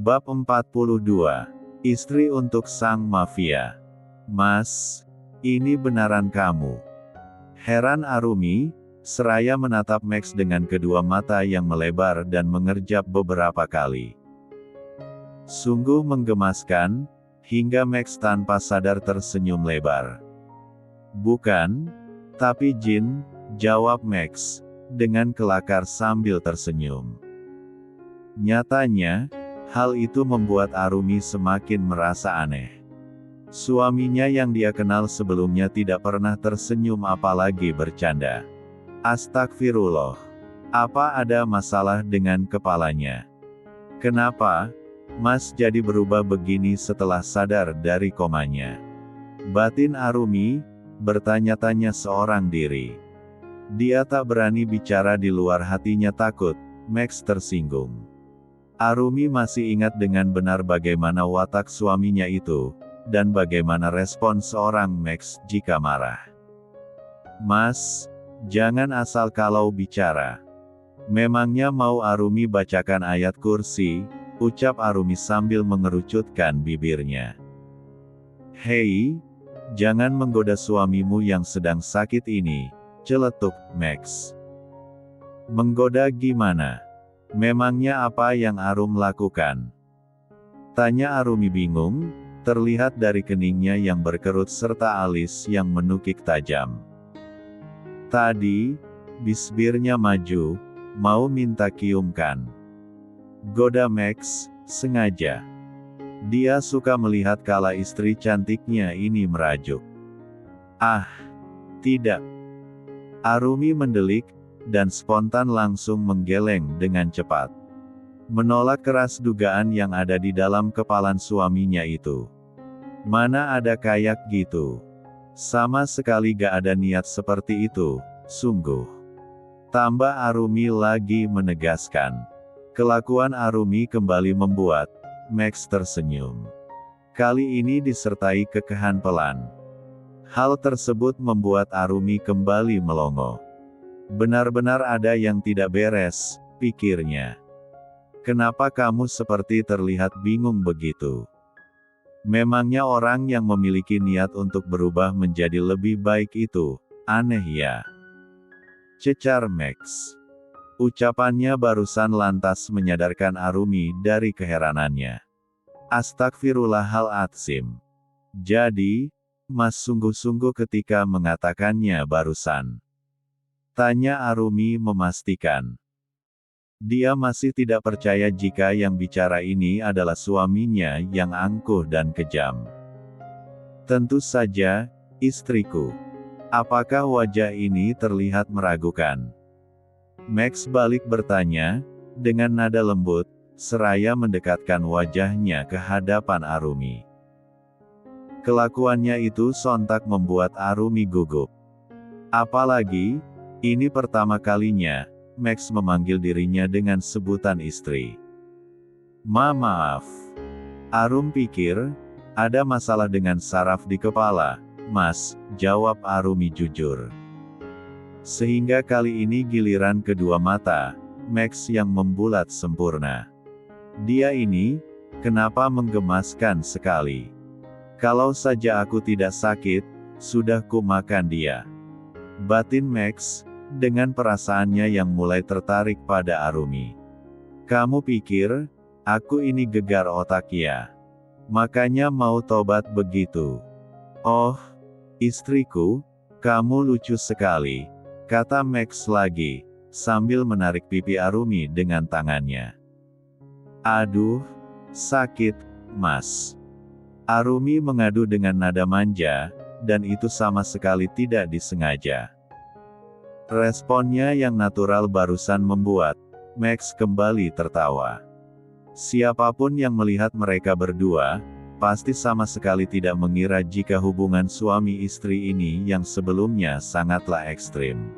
Bab 42. Istri untuk sang mafia. Mas, ini benaran kamu? Heran Arumi, seraya menatap Max dengan kedua mata yang melebar dan mengerjap beberapa kali. Sungguh menggemaskan, hingga Max tanpa sadar tersenyum lebar. Bukan, tapi Jin, jawab Max, dengan kelakar sambil tersenyum. Nyatanya, hal itu membuat Arumi semakin merasa aneh. Suaminya yang dia kenal sebelumnya tidak pernah tersenyum apalagi bercanda. Astagfirullah. Apa ada masalah dengan kepalanya? Kenapa, Mas jadi berubah begini setelah sadar dari komanya? Batin Arumi, bertanya-tanya seorang diri. Dia tak berani bicara di luar hatinya takut, Max tersinggung. Arumi masih ingat dengan benar bagaimana watak suaminya itu, dan bagaimana respon seorang Max jika marah. Mas, jangan asal kalau bicara. Memangnya mau Arumi bacakan ayat kursi, ucap Arumi sambil mengerucutkan bibirnya. Hei, jangan menggoda suamimu yang sedang sakit ini, celetuk Max. Menggoda gimana? Memangnya apa yang Arum lakukan? Tanya Arumi bingung, terlihat dari keningnya yang berkerut serta alis yang menukik tajam. Tadi, bisbirnya maju, mau minta kiumkan. Goda Max, sengaja. Dia suka melihat kala istri cantiknya ini merajuk. Ah, tidak. Arumi mendelik, dan spontan langsung menggeleng dengan cepat. Menolak keras dugaan yang ada di dalam kepalan suaminya itu. Mana ada kayak gitu. Sama sekali gak ada niat seperti itu, sungguh. Tambah Arumi lagi menegaskan. Kelakuan Arumi kembali membuat Max tersenyum. Kali ini disertai kekehan pelan. Hal tersebut membuat Arumi kembali melongo. Benar-benar ada yang tidak beres, pikirnya. Kenapa kamu seperti terlihat bingung begitu? Memangnya orang yang memiliki niat untuk berubah menjadi lebih baik itu, aneh ya? Cecar Max. Ucapannya barusan lantas menyadarkan Arumi dari keheranannya. Astagfirullahaladzim. Jadi, Mas sungguh-sungguh ketika mengatakannya barusan? Tanya Arumi memastikan. Dia masih tidak percaya jika yang bicara ini adalah suaminya yang angkuh dan kejam. Tentu saja, istriku. Apakah wajah ini terlihat meragukan? Max balik bertanya, dengan nada lembut, seraya mendekatkan wajahnya ke hadapan Arumi. Kelakuannya itu sontak membuat Arumi gugup. Apalagi, ini pertama kalinya, Max memanggil dirinya dengan sebutan istri. Maaf. Arum pikir, ada masalah dengan saraf di kepala, Mas, jawab Arumi jujur. Sehingga kali ini giliran kedua mata, Max yang membulat sempurna. Dia ini, kenapa menggemaskan sekali? Kalau saja aku tidak sakit, sudah ku makan dia. Batin Max, dengan perasaannya yang mulai tertarik pada Arumi. Kamu pikir, aku ini gegar otak ya? Makanya mau tobat begitu? Oh, istriku, kamu lucu sekali, kata Max lagi, sambil menarik pipi Arumi dengan tangannya. Aduh, sakit, Mas. Arumi mengadu dengan nada manja, dan itu sama sekali tidak disengaja. Responnya yang natural barusan membuat Max kembali tertawa. Siapapun yang melihat mereka berdua, pasti sama sekali tidak mengira jika hubungan suami istri ini yang sebelumnya sangatlah ekstrim.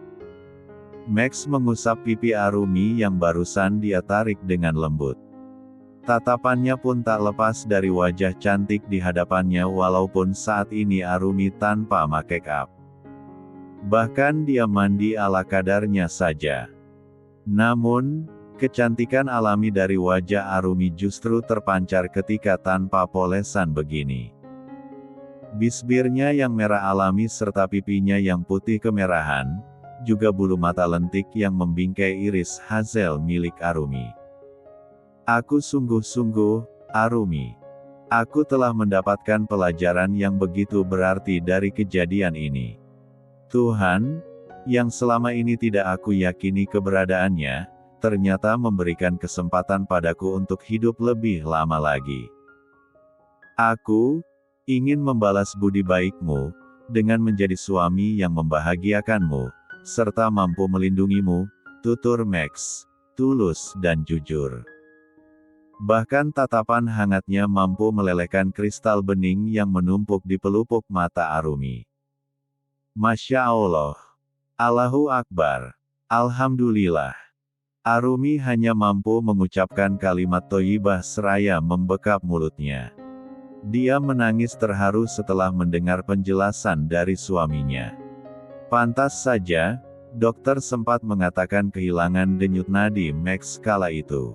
Max mengusap pipi Arumi yang barusan dia tarik dengan lembut. Tatapannya pun tak lepas dari wajah cantik di hadapannya walaupun saat ini Arumi tanpa make up. Bahkan dia mandi ala kadarnya saja. Namun, kecantikan alami dari wajah Arumi justru terpancar ketika tanpa polesan begini. Bisbirnya yang merah alami serta pipinya yang putih kemerahan, juga bulu mata lentik yang membingkai iris Hazel milik Arumi. Aku sungguh-sungguh, Arumi. Aku telah mendapatkan pelajaran yang begitu berarti dari kejadian ini. Tuhan, yang selama ini tidak aku yakini keberadaannya, ternyata memberikan kesempatan padaku untuk hidup lebih lama lagi. Aku ingin membalas budi baikmu, dengan menjadi suami yang membahagiakanmu, serta mampu melindungimu, tutur Max, tulus dan jujur. Bahkan tatapan hangatnya mampu melelehkan kristal bening yang menumpuk di pelupuk mata Arumi. Masya Allah. Allahu Akbar. Alhamdulillah. Arumi hanya mampu mengucapkan kalimat thoyyibah seraya membekap mulutnya. Dia menangis terharu setelah mendengar penjelasan dari suaminya. Pantas saja, dokter sempat mengatakan kehilangan denyut nadi Max kala itu.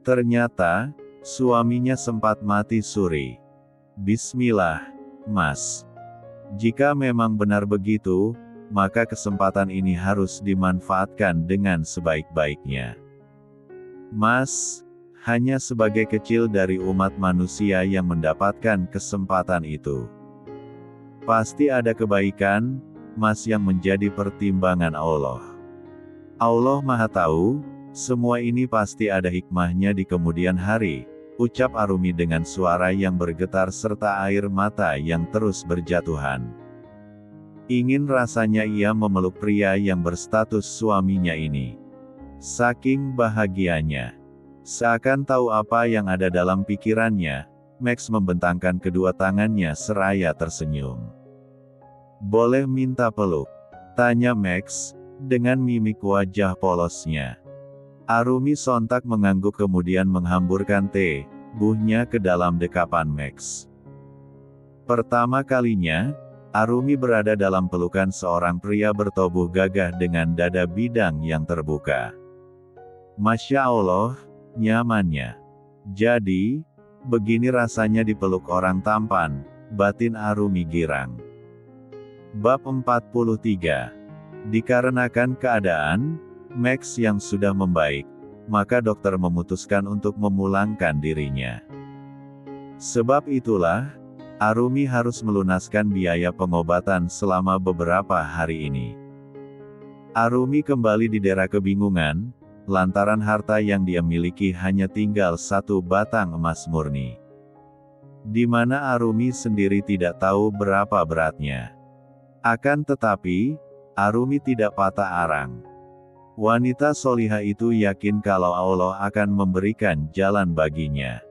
Ternyata, suaminya sempat mati suri. Bismillah, Mas. Jika memang benar begitu, maka kesempatan ini harus dimanfaatkan dengan sebaik-baiknya. Mas, hanya sebagai kecil dari umat manusia yang mendapatkan kesempatan itu. Pasti ada kebaikan, Mas, yang menjadi pertimbangan Allah. Allah Maha Tahu, semua ini pasti ada hikmahnya di kemudian hari, ucap Arumi dengan suara yang bergetar serta air mata yang terus berjatuhan. Ingin rasanya ia memeluk pria yang berstatus suaminya ini. Saking bahagianya. Seakan tahu apa yang ada dalam pikirannya, Max membentangkan kedua tangannya seraya tersenyum. Boleh minta peluk? Tanya Max, dengan mimik wajah polosnya. Arumi sontak mengangguk kemudian menghamburkan teh, buhnya ke dalam dekapan Max. Pertama kalinya, Arumi berada dalam pelukan seorang pria bertubuh gagah dengan dada bidang yang terbuka. Masya Allah, nyamannya. Jadi, begini rasanya dipeluk orang tampan, batin Arumi girang. Bab 43. Dikarenakan keadaan Max yang sudah membaik, maka dokter memutuskan untuk memulangkan dirinya. Sebab itulah, Arumi harus melunaskan biaya pengobatan selama beberapa hari ini. Arumi kembali didera kebingungan, lantaran harta yang dia miliki hanya tinggal 1 batang emas murni. Di mana Arumi sendiri tidak tahu berapa beratnya. Akan tetapi, Arumi tidak patah arang. Wanita solihah itu yakin kalau Allah akan memberikan jalan baginya.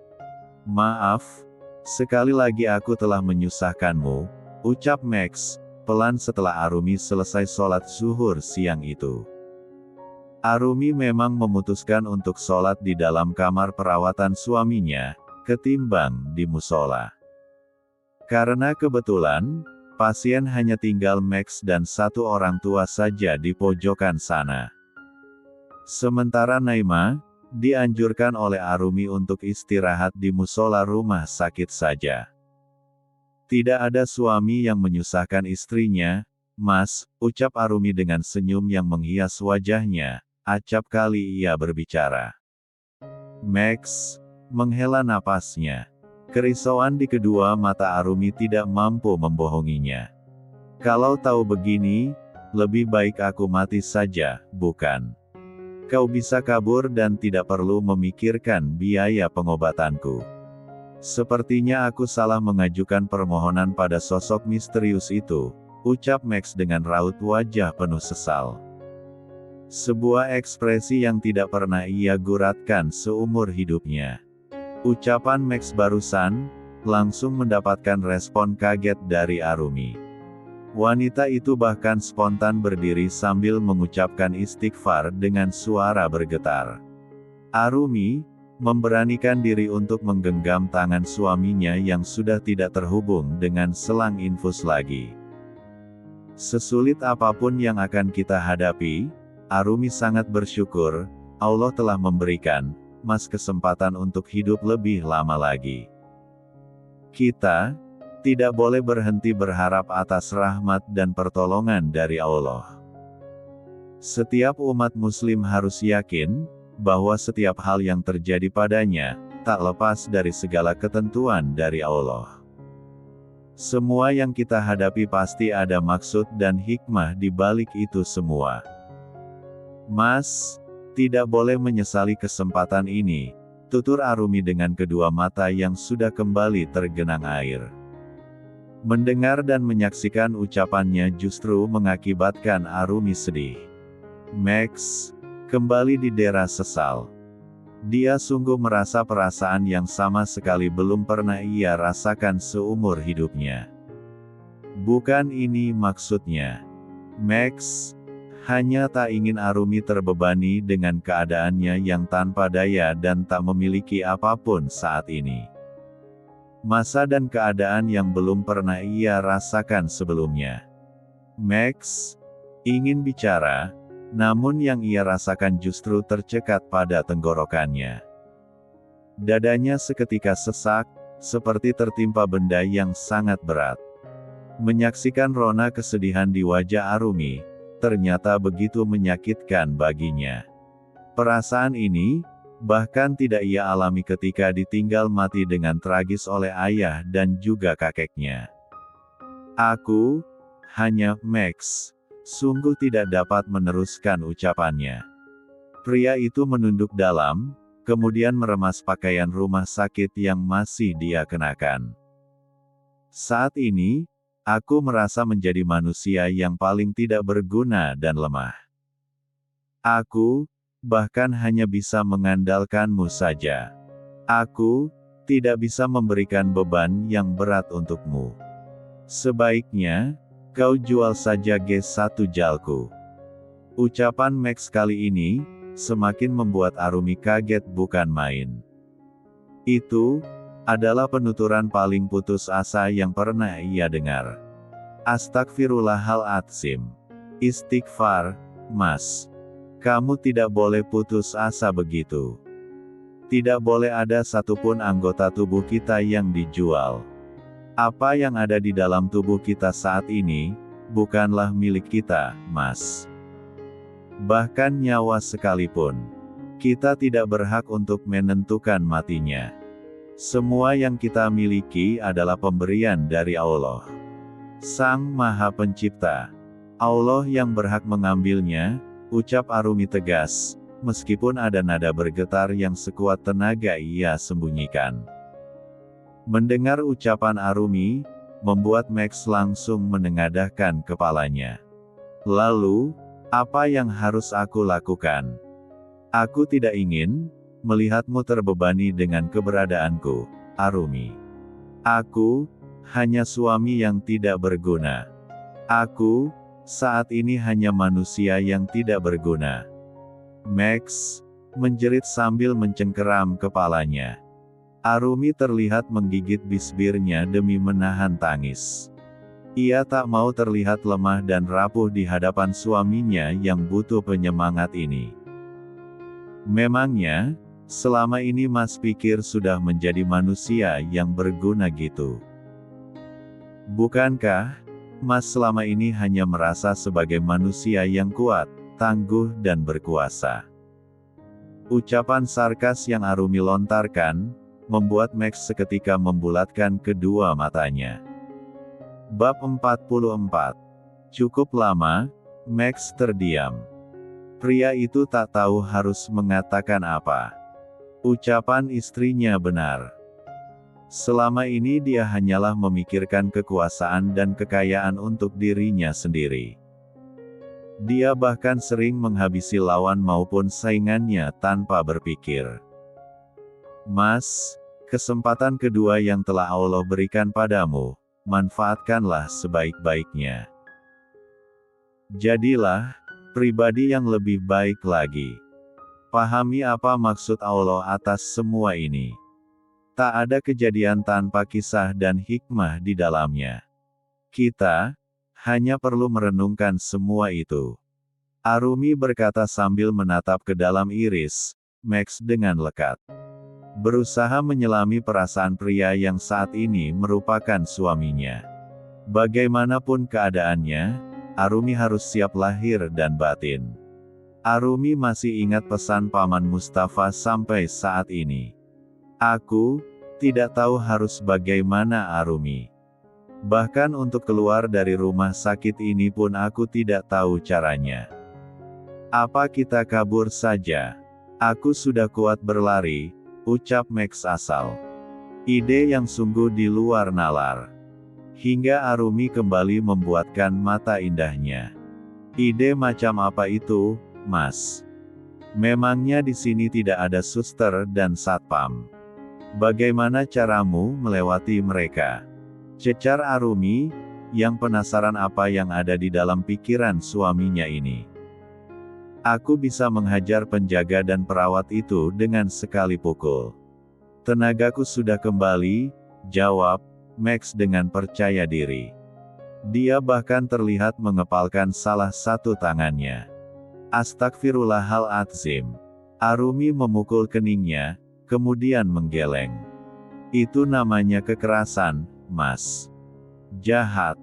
Maaf, sekali lagi aku telah menyusahkanmu, ucap Max, pelan setelah Arumi selesai sholat zuhur siang itu. Arumi memang memutuskan untuk sholat di dalam kamar perawatan suaminya, ketimbang di musola. Karena kebetulan, pasien hanya tinggal Max dan 1 orang tua saja di pojokan sana. Sementara Naima, dianjurkan oleh Arumi untuk istirahat di musola rumah sakit saja. Tidak ada suami yang menyusahkan istrinya, Mas, ucap Arumi dengan senyum yang menghias wajahnya, acap kali ia berbicara. Max menghela napasnya. Kerisauan di kedua mata Arumi tidak mampu membohonginya. Kalau tahu begini, lebih baik aku mati saja, bukan? Kau bisa kabur dan tidak perlu memikirkan biaya pengobatanku. Sepertinya aku salah mengajukan permohonan pada sosok misterius itu, ucap Max dengan raut wajah penuh sesal. Sebuah ekspresi yang tidak pernah ia guratkan seumur hidupnya. Ucapan Max barusan, langsung mendapatkan respon kaget dari Arumi. Wanita itu bahkan spontan berdiri sambil mengucapkan istighfar dengan suara bergetar. Arumi memberanikan diri untuk menggenggam tangan suaminya yang sudah tidak terhubung dengan selang infus lagi. Sesulit apapun yang akan kita hadapi, Arumi sangat bersyukur, Allah telah memberikan Mas kesempatan untuk hidup lebih lama lagi. Kita tidak boleh berhenti berharap atas rahmat dan pertolongan dari Allah. Setiap umat muslim harus yakin bahwa setiap hal yang terjadi padanya tak lepas dari segala ketentuan dari Allah. Semua yang kita hadapi pasti ada maksud dan hikmah di balik itu semua. Mas tidak boleh menyesali kesempatan ini, tutur Arumi dengan kedua mata yang sudah kembali tergenang air. Mendengar dan menyaksikan ucapannya justru mengakibatkan Arumi sedih. Max kembali didera sesal. Dia sungguh merasa perasaan yang sama sekali belum pernah ia rasakan seumur hidupnya. Bukan ini maksudnya. Max hanya tak ingin Arumi terbebani dengan keadaannya yang tanpa daya dan tak memiliki apapun saat ini. Masa dan keadaan yang belum pernah ia rasakan sebelumnya. Max ingin bicara, namun yang ia rasakan justru tercekat pada tenggorokannya. Dadanya seketika sesak, seperti tertimpa benda yang sangat berat. Menyaksikan rona kesedihan di wajah Arumi, ternyata begitu menyakitkan baginya. Perasaan ini, bahkan tidak ia alami ketika ditinggal mati dengan tragis oleh ayah dan juga kakeknya. Aku hanya Max sungguh tidak dapat meneruskan ucapannya. Pria itu menunduk dalam, kemudian meremas pakaian rumah sakit yang masih dia kenakan. Saat ini, aku merasa menjadi manusia yang paling tidak berguna dan lemah. Aku bahkan hanya bisa mengandalkanmu saja. Aku tidak bisa memberikan beban yang berat untukmu. Sebaiknya kau jual saja G1 jalku. Ucapan Max kali ini semakin membuat Arumi kaget bukan main. Itu adalah penuturan paling putus asa yang pernah ia dengar. Astagfirullahaladzim. Istighfar, Mas. Kamu tidak boleh putus asa begitu. Tidak boleh ada satupun anggota tubuh kita yang dijual. Apa yang ada di dalam tubuh kita saat ini, bukanlah milik kita, Mas. Bahkan nyawa sekalipun, kita tidak berhak untuk menentukan matinya. Semua yang kita miliki adalah pemberian dari Allah, Sang Maha Pencipta. Allah yang berhak mengambilnya, ucap Arumi tegas, meskipun ada nada bergetar yang sekuat tenaga ia sembunyikan. Mendengar ucapan Arumi, membuat Max langsung menengadahkan kepalanya. Lalu, apa yang harus aku lakukan? Aku tidak ingin melihatmu terbebani dengan keberadaanku, Arumi. Aku hanya suami yang tidak berguna. Aku saat ini hanya manusia yang tidak berguna. Max menjerit sambil mencengkeram kepalanya. Arumi terlihat menggigit bibirnya demi menahan tangis. Ia tak mau terlihat lemah dan rapuh di hadapan suaminya yang butuh penyemangat ini. Memangnya, selama ini Mas pikir sudah menjadi manusia yang berguna gitu? Bukankah, Mas selama ini hanya merasa sebagai manusia yang kuat, tangguh dan berkuasa? Ucapan sarkas yang Arumi lontarkan, membuat Max seketika membulatkan kedua matanya. Bab 44. Cukup lama, Max terdiam. Pria itu tak tahu harus mengatakan apa. Ucapan istrinya benar. Selama ini dia hanyalah memikirkan kekuasaan dan kekayaan untuk dirinya sendiri. Dia bahkan sering menghabisi lawan maupun saingannya tanpa berpikir. Mas, kesempatan kedua yang telah Allah berikan padamu, manfaatkanlah sebaik-baiknya. Jadilah pribadi yang lebih baik lagi. Pahami apa maksud Allah atas semua ini. Tak ada kejadian tanpa kisah dan hikmah di dalamnya. Kita Hanya perlu merenungkan semua itu. Arumi berkata sambil menatap ke dalam iris Max dengan lekat. Berusaha menyelami perasaan pria yang saat ini merupakan suaminya. Bagaimanapun keadaannya, Arumi harus siap lahir dan batin. Arumi masih ingat pesan Paman Mustafa sampai saat ini. Aku tidak tahu harus bagaimana Arumi. Bahkan untuk keluar dari rumah sakit ini pun aku tidak tahu caranya. Apa kita kabur saja? Aku sudah kuat berlari, ucap Max asal. Ide yang sungguh di luar nalar. Hingga Arumi kembali membuatkan mata indahnya. Ide macam apa itu, Mas? Memangnya di sini tidak ada suster dan satpam? Bagaimana caramu melewati mereka? Cecar Arumi, yang penasaran apa yang ada di dalam pikiran suaminya ini. Aku bisa menghajar penjaga dan perawat itu dengan sekali pukul. Tenagaku sudah kembali, jawab Max dengan percaya diri. Dia bahkan terlihat mengepalkan salah satu tangannya. Astagfirullahaladzim. Arumi memukul keningnya, kemudian menggeleng. Itu namanya kekerasan, Mas. Jahat.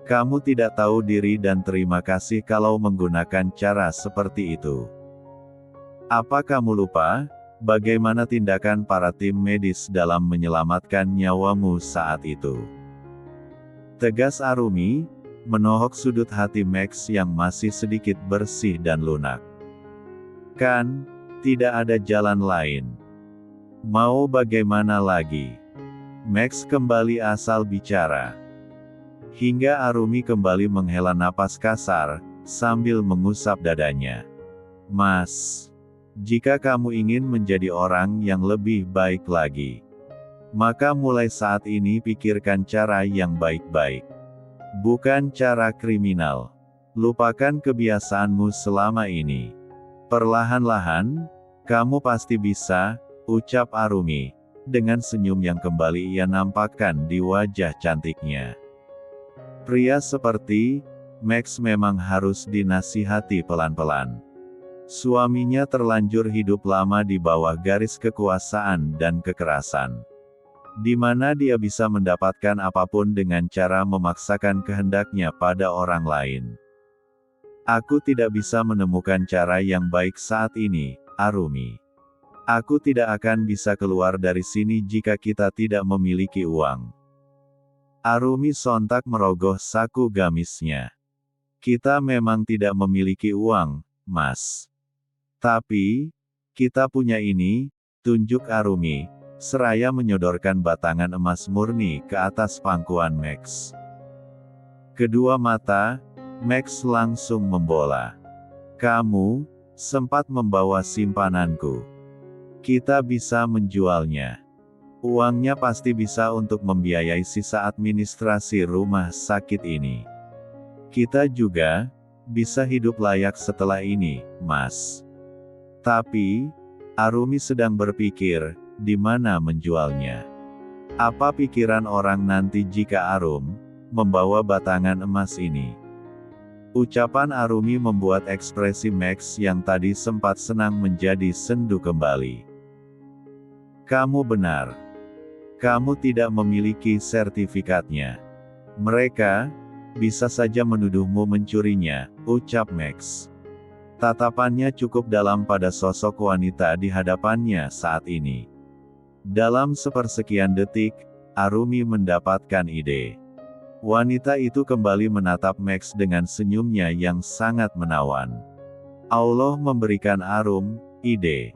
Kamu tidak tahu diri dan terima kasih kalau menggunakan cara seperti itu. Apa kamu lupa, bagaimana tindakan para tim medis dalam menyelamatkan nyawamu saat itu? Tegas Arumi, menohok sudut hati Max yang masih sedikit bersih dan lunak. Kan, tidak ada jalan lain. Mau bagaimana lagi? Max kembali asal bicara. Hingga Arumi kembali menghela napas kasar, sambil mengusap dadanya. Mas, jika kamu ingin menjadi orang yang lebih baik lagi, maka mulai saat ini pikirkan cara yang baik-baik. Bukan cara kriminal. Lupakan kebiasaanmu selama ini. Perlahan-lahan, kamu pasti bisa, ucap Arumi, dengan senyum yang kembali ia nampakkan di wajah cantiknya. Pria seperti Max memang harus dinasihati pelan-pelan. Suaminya terlanjur hidup lama di bawah garis kekuasaan dan kekerasan. Di mana dia bisa mendapatkan apapun dengan cara memaksakan kehendaknya pada orang lain. Aku tidak bisa menemukan cara yang baik saat ini, Arumi. Aku tidak akan bisa keluar dari sini jika kita tidak memiliki uang. Arumi sontak merogoh saku gamisnya. Kita memang tidak memiliki uang, Mas. Tapi, kita punya ini, tunjuk Arumi, seraya menyodorkan batangan emas murni ke atas pangkuan Max. Kedua mata Max langsung membola. Kamu sempat membawa simpananku. Kita bisa menjualnya. Uangnya pasti bisa untuk membiayai sisa administrasi rumah sakit ini. Kita juga bisa hidup layak setelah ini, Mas. Tapi, Arumi sedang berpikir, di mana menjualnya. Apa pikiran orang nanti jika Arum membawa batangan emas ini? Ucapan Arumi membuat ekspresi Max yang tadi sempat senang menjadi sendu kembali. Kamu benar. Kamu tidak memiliki sertifikatnya. Mereka bisa saja menuduhmu mencurinya, ucap Max. Tatapannya cukup dalam pada sosok wanita di hadapannya saat ini. Dalam sepersekian detik, Arumi mendapatkan ide. Wanita itu kembali menatap Max dengan senyumnya yang sangat menawan. Allah memberikan Arum ide.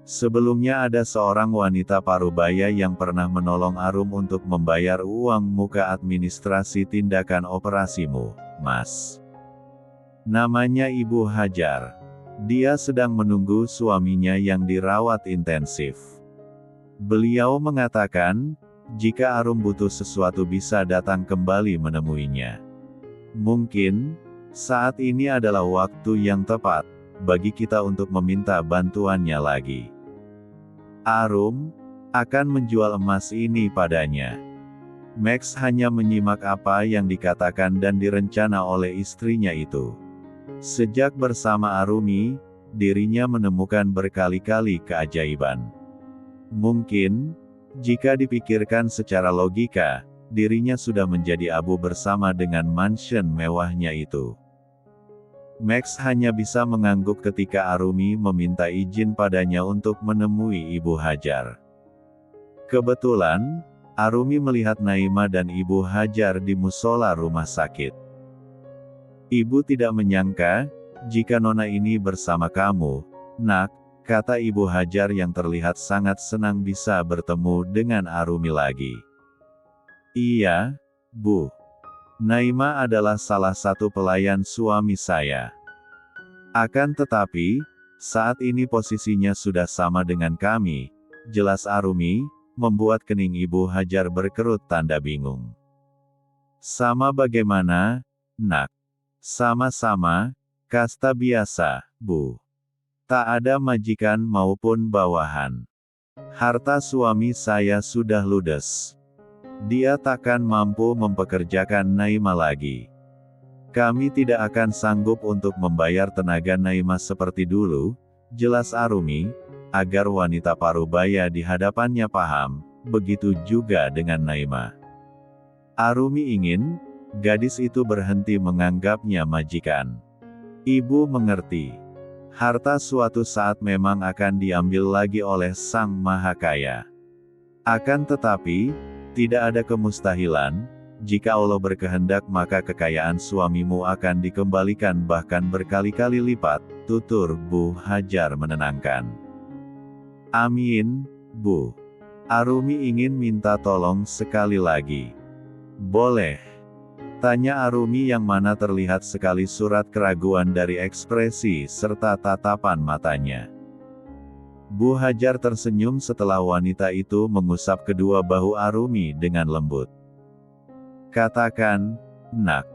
Sebelumnya ada seorang wanita parubaya yang pernah menolong Arum untuk membayar uang muka administrasi tindakan operasimu, Mas. Namanya Ibu Hajar. Dia sedang menunggu suaminya yang dirawat intensif. Beliau mengatakan, jika Arum butuh sesuatu bisa datang kembali menemuinya. Mungkin, saat ini adalah waktu yang tepat bagi kita untuk meminta bantuannya lagi. Arum akan menjual emas ini padanya. Max hanya menyimak apa yang dikatakan dan direncana oleh istrinya itu. Sejak bersama Arumi, dirinya menemukan berkali-kali keajaiban. Mungkin, jika dipikirkan secara logika, dirinya sudah menjadi abu bersama dengan mansion mewahnya itu. Max hanya bisa mengangguk ketika Arumi meminta izin padanya untuk menemui Ibu Hajar. Kebetulan, Arumi melihat Naima dan Ibu Hajar di musola rumah sakit. Ibu tidak menyangka, jika Nona ini bersama kamu, Nak, kata Ibu Hajar yang terlihat sangat senang bisa bertemu dengan Arumi lagi. Iya, Bu. Naima adalah salah satu pelayan suami saya. Akan tetapi, saat ini posisinya sudah sama dengan kami, jelas Arumi, membuat kening Ibu Hajar berkerut tanda bingung. Sama bagaimana, Nak? Sama-sama, kasta biasa, Bu. Tak ada majikan maupun bawahan. Harta suami saya sudah ludes. Dia takkan mampu mempekerjakan Naima lagi. Kami tidak akan sanggup untuk membayar tenaga Naima seperti dulu, jelas Arumi, agar wanita parubaya di hadapannya paham, begitu juga dengan Naima. Arumi ingin, gadis itu berhenti menganggapnya majikan. Ibu mengerti. Harta suatu saat memang akan diambil lagi oleh Sang Maha Kaya. Akan tetapi, tidak ada kemustahilan, jika Allah berkehendak maka kekayaan suamimu akan dikembalikan bahkan berkali-kali lipat, tutur Bu Hajar menenangkan. Amin, Bu. Arumi ingin minta tolong sekali lagi. Boleh. Tanya Arumi yang mana terlihat sekali surat keraguan dari ekspresi serta tatapan matanya. Bu Hajar tersenyum setelah wanita itu mengusap kedua bahu Arumi dengan lembut. Katakan, Nak.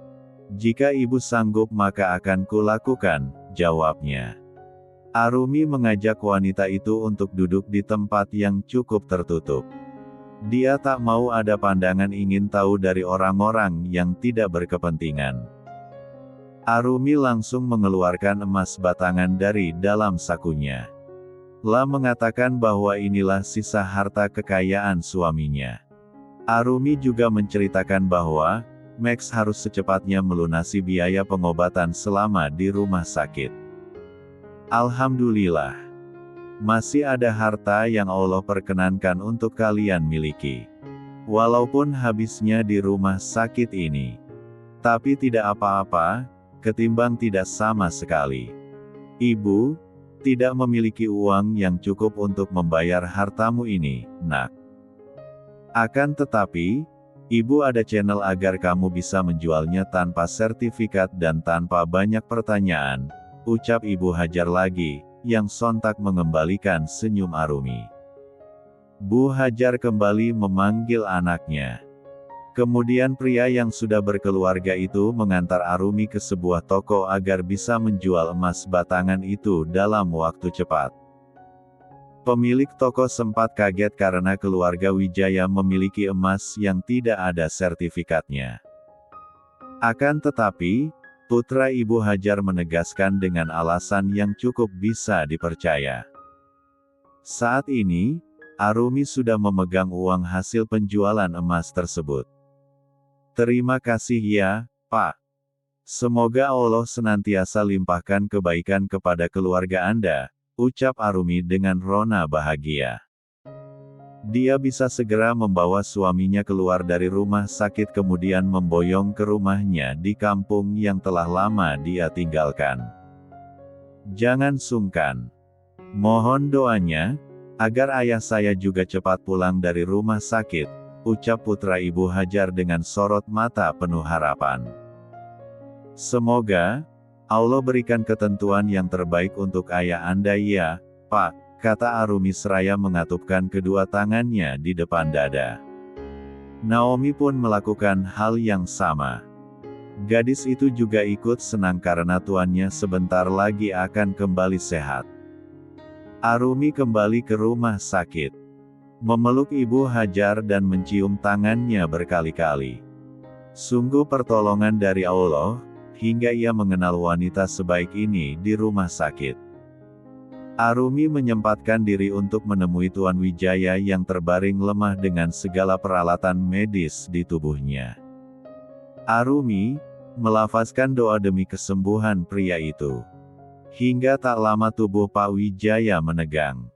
Jika ibu sanggup maka akan kulakukan, jawabnya. Arumi mengajak wanita itu untuk duduk di tempat yang cukup tertutup. Dia tak mau ada pandangan ingin tahu dari orang-orang yang tidak berkepentingan. Arumi langsung mengeluarkan emas batangan dari dalam sakunya. La mengatakan bahwa inilah sisa harta kekayaan suaminya. Arumi juga menceritakan bahwa, Max harus secepatnya melunasi biaya pengobatan selama di rumah sakit. Alhamdulillah. Masih ada harta yang Allah perkenankan untuk kalian miliki. Walaupun habisnya di rumah sakit ini. Tapi tidak apa-apa, ketimbang tidak sama sekali. Ibu, tidak memiliki uang yang cukup untuk membayar hartamu ini, Nak. Akan tetapi, Ibu ada channel agar kamu bisa menjualnya tanpa sertifikat dan tanpa banyak pertanyaan, ucap Ibu Hajar lagi, yang sontak mengembalikan senyum Arumi. Bu Hajar kembali memanggil anaknya. Kemudian pria yang sudah berkeluarga itu mengantar Arumi ke sebuah toko agar bisa menjual emas batangan itu dalam waktu cepat. Pemilik toko sempat kaget karena keluarga Wijaya memiliki emas yang tidak ada sertifikatnya. Akan tetapi, putra Ibu Hajar menegaskan dengan alasan yang cukup bisa dipercaya. Saat ini, Arumi sudah memegang uang hasil penjualan emas tersebut. Terima kasih ya, Pak. Semoga Allah senantiasa limpahkan kebaikan kepada keluarga Anda, ucap Arumi dengan rona bahagia. Dia bisa segera membawa suaminya keluar dari rumah sakit kemudian memboyong ke rumahnya di kampung yang telah lama dia tinggalkan. Jangan sungkan. Mohon doanya, agar ayah saya juga cepat pulang dari rumah sakit, ucap putra Ibu Hajar dengan sorot mata penuh harapan. Semoga Allah berikan ketentuan yang terbaik untuk ayah Anda ya, Pak, kata Arumi seraya mengatupkan kedua tangannya di depan dada. Naomi pun melakukan hal yang sama. Gadis itu juga ikut senang karena tuannya sebentar lagi akan kembali sehat. Arumi kembali ke rumah sakit. memeluk Ibu Hajar dan mencium tangannya berkali-kali. Sungguh pertolongan dari Allah, hingga ia mengenal wanita sebaik ini di rumah sakit. Arumi menyempatkan diri untuk menemui Tuan Wijaya yang terbaring lemah dengan segala peralatan medis di tubuhnya. Arumi melafazkan doa demi kesembuhan pria itu. Hingga tak lama tubuh Pak Wijaya menegang.